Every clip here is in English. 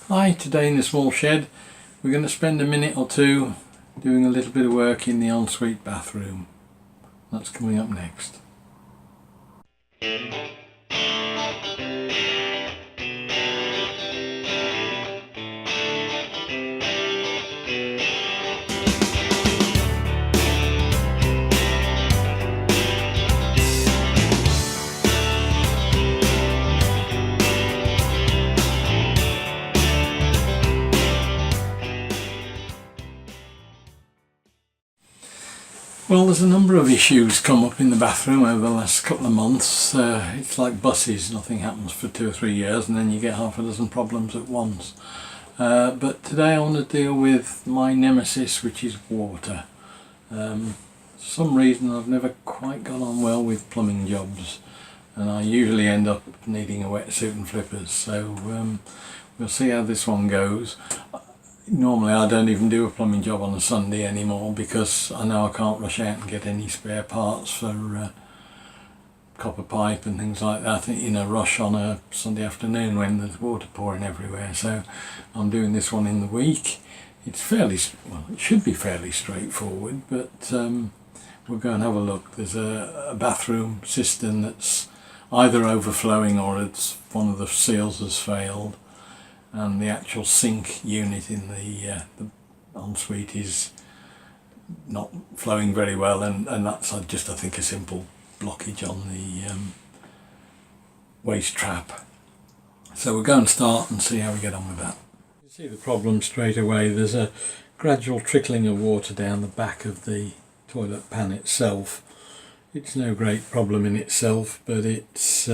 Hi, today in the small shed we're going to spend a minute or two doing a little bit of work in the ensuite bathroom. That's coming up next. Well, there's a number of issues come up in the bathroom over the last couple of months. It's like buses, nothing happens for 2 or 3 years and then you get half a dozen problems at once. But today I want to deal with my nemesis, which is water. For some reason I've never quite got on well with plumbing jobs and I usually end up needing a wetsuit and flippers, so we'll see how this one goes. Normally I don't even do a plumbing job on a Sunday anymore because I know I can't rush out and get any spare parts for copper pipe and things like that in a rush on a Sunday afternoon when there's water pouring everywhere. So I'm doing this one in the week. It's fairly, well, it should be fairly straightforward, but we'll go and have a look. There's a bathroom cistern that's either overflowing or it's one of the seals has failed. And the actual sink unit in the ensuite is not flowing very well, and that's just I think a simple blockage on the waste trap. So we'll go and start and see how we get on with that. You see the problem straight away. There's a gradual trickling of water down the back of the toilet pan itself. It's no great problem in itself, but it's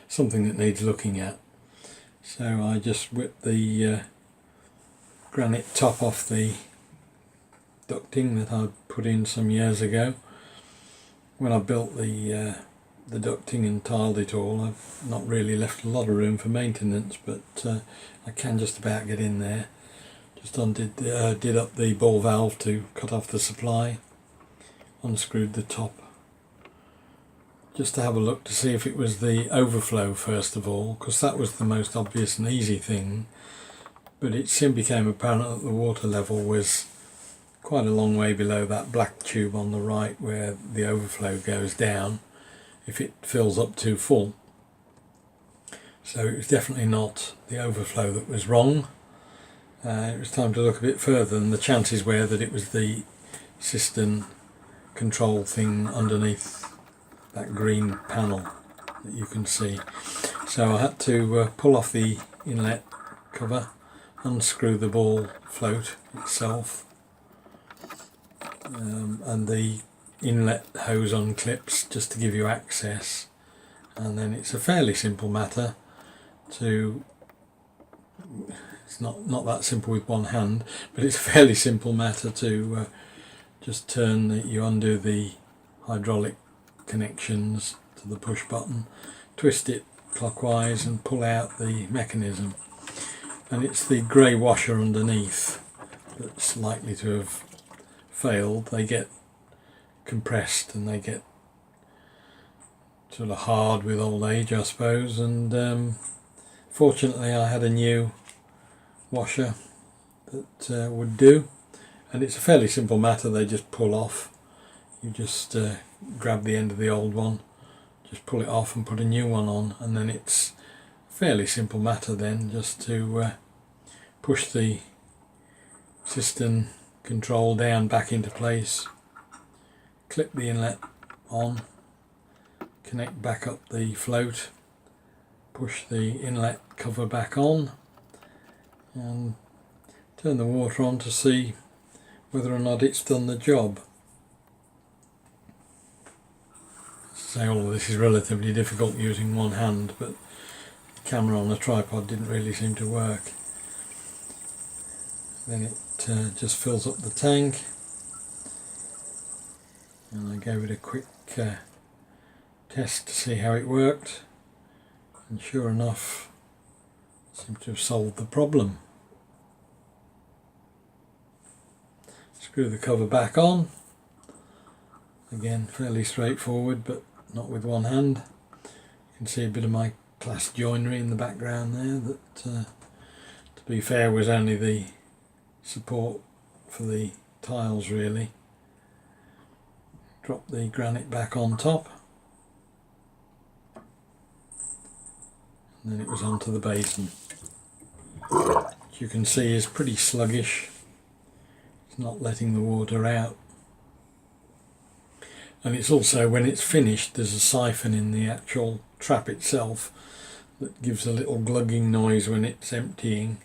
something that needs looking at. So I just whipped the granite top off the ducting that I put in some years ago. When I built the ducting and tiled it all, I've not really left a lot of room for maintenance, but I can just about get in there. Just did up the ball valve to cut off the supply, unscrewed the top, just to have a look to see if it was the overflow first of all, because that was the most obvious and easy thing. But it soon became apparent that the water level was quite a long way below that black tube on the right where the overflow goes down if it fills up too full. So it was definitely not the overflow that was wrong. It was time to look a bit further, and the chances were that it was the cistern control thing underneath that green panel that you can see. So I had to pull off the inlet cover, unscrew the ball float itself, and the inlet hose unclips just to give you access, and then it's a fairly simple matter to, it's not that simple with one hand, but it's a fairly simple matter to just you undo the hydraulic connections to the push button, twist it clockwise and pull out the mechanism, and it's the grey washer underneath that's likely to have failed. They get compressed and they get sort of hard with old age, I suppose, and fortunately I had a new washer that would do, and it's a fairly simple matter. They just pull off. You just grab the end of the old one, just pull it off and put a new one on, and then it's a fairly simple matter then just to push the cistern control down back into place, clip the inlet on, connect back up the float, push the inlet cover back on, and turn the water on to see whether or not it's done the job. So all of this is relatively difficult using one hand, but the camera on a tripod didn't really seem to work. Then it just fills up the tank, and I gave it a quick test to see how it worked, and sure enough it seemed to have solved the problem. Screw the cover back on, again fairly straightforward, but not with one hand. You can see a bit of my glass joinery in the background there that to to be fair, was only the support for the tiles really. Drop the granite back on top, and then it was onto the basin, which you can see is pretty sluggish. It's not letting the water out, and it's also, when it's finished, there's a siphon in the actual trap itself that gives a little glugging noise when it's emptying,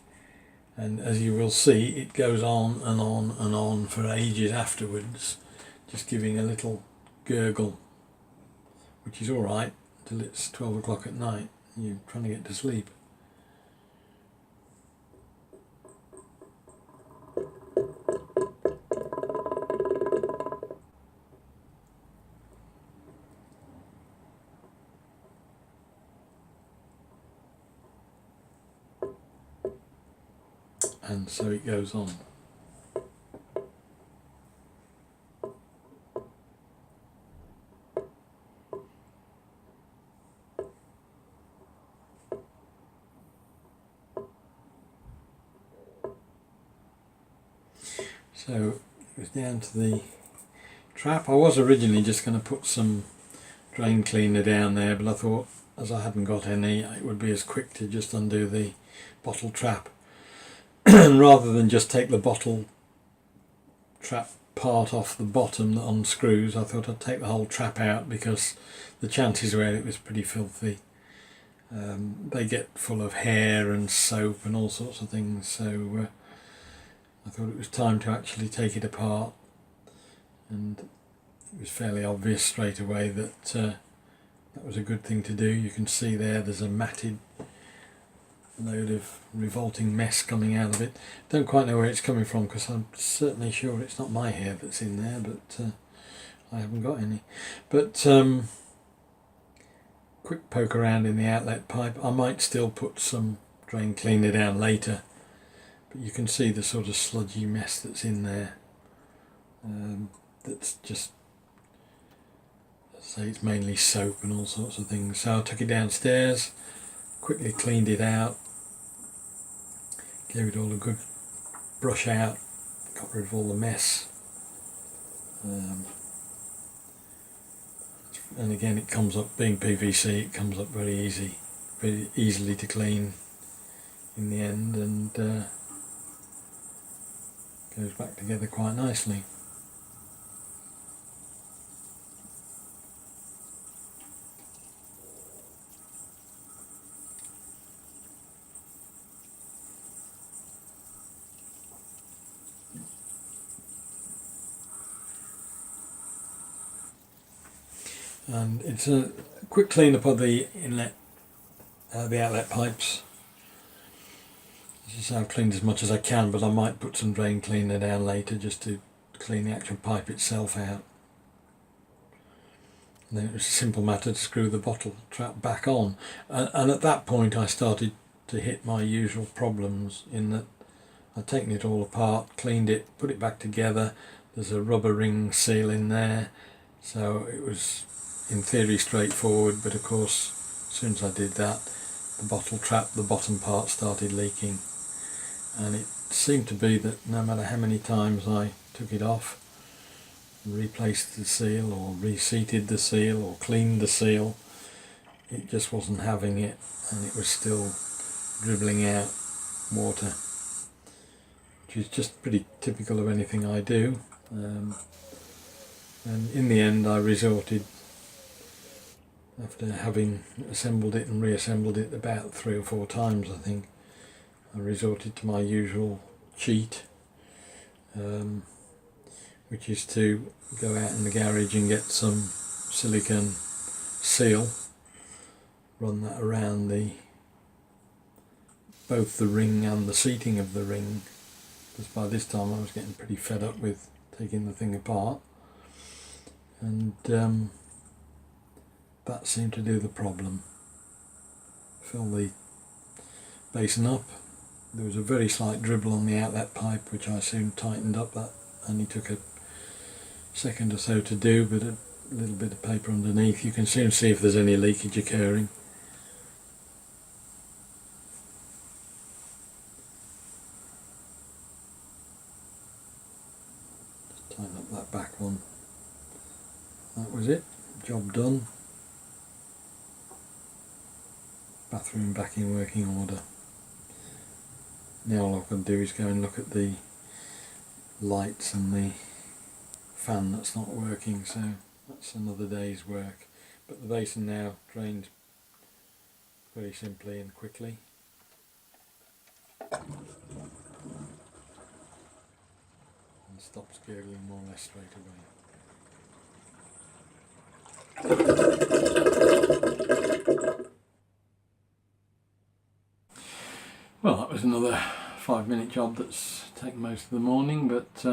and as you will see, it goes on and on and on for ages afterwards, just giving a little gurgle, which is alright till it's 12 o'clock at night and you're trying to get to sleep. And so it goes on. So it was down to the trap. I was originally just going to put some drain cleaner down there, but I thought, as I hadn't got any, it would be as quick to just undo the bottle trap. And rather than just take the bottle trap part off the bottom that unscrews, I thought I'd take the whole trap out, because the chances were it was pretty filthy. They get full of hair and soap and all sorts of things, so I thought it was time to actually take it apart, and it was fairly obvious straight away that that was a good thing to do. You can see there's a matted load of revolting mess coming out of it. Don't quite know where it's coming from, because I'm certainly sure it's not my hair that's in there, but I haven't got any. But quick poke around in the outlet pipe. I might still put some drain cleaner down later, but you can see the sort of sludgy mess that's in there. That's just, as I say, it's mainly soap and all sorts of things. So I took it downstairs, quickly cleaned it out, gave it all a good brush out, got rid of all the mess. And again, it comes up, being PVC, it comes up very easily to clean in the end, and goes back together quite nicely. And it's a quick clean up of the inlet, the outlet pipes. As I say, I've cleaned as much as I can, but I might put some drain cleaner down later just to clean the actual pipe itself out. And then it was a simple matter to screw the bottle trap back on. And at that point I started to hit my usual problems, in that I'd taken it all apart, cleaned it, put it back together. There's a rubber ring seal in there, so it was in theory straightforward, but of course as soon as I did that, the bottle trap, the bottom part, started leaking, and it seemed to be that no matter how many times I took it off, replaced the seal or reseated the seal or cleaned the seal, it just wasn't having it, and it was still dribbling out water, which is just pretty typical of anything I do. And in the end I resorted, after having assembled it and reassembled it about 3 or 4 times, I think, I resorted to my usual cheat, which is to go out in the garage and get some silicone seal, run that around both the ring and the seating of the ring, because by this time I was getting pretty fed up with taking the thing apart, and that seemed to do the problem. Fill the basin up. There was a very slight dribble on the outlet pipe, which I soon tightened up. That only took a second or so to do, but a little bit of paper underneath. You can soon see if there's any leakage occurring. tighten up that back one. That was it, job done. Bathroom back in working order. Now all I've got to do is go and look at the lights and the fan that's not working, so that's another day's work. But the basin now drained very simply and quickly. And stops gurgling more or less straight away. Well, that was another 5-minute job that's taken most of the morning, but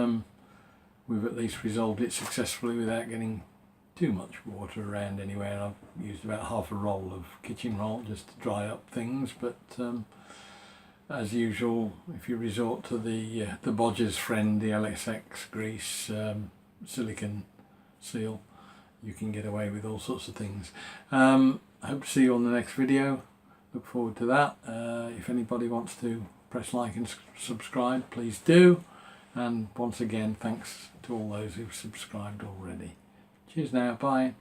we've at least resolved it successfully without getting too much water around anywhere. I've used about half a roll of kitchen roll just to dry up things, but as usual, if you resort to the bodger's friend, the LSX grease silicone seal, you can get away with all sorts of things. I hope to see you on the next video. Look forward to that. If anybody wants to press like and subscribe, please do. And once again, thanks to all those who've subscribed already. Cheers now, bye.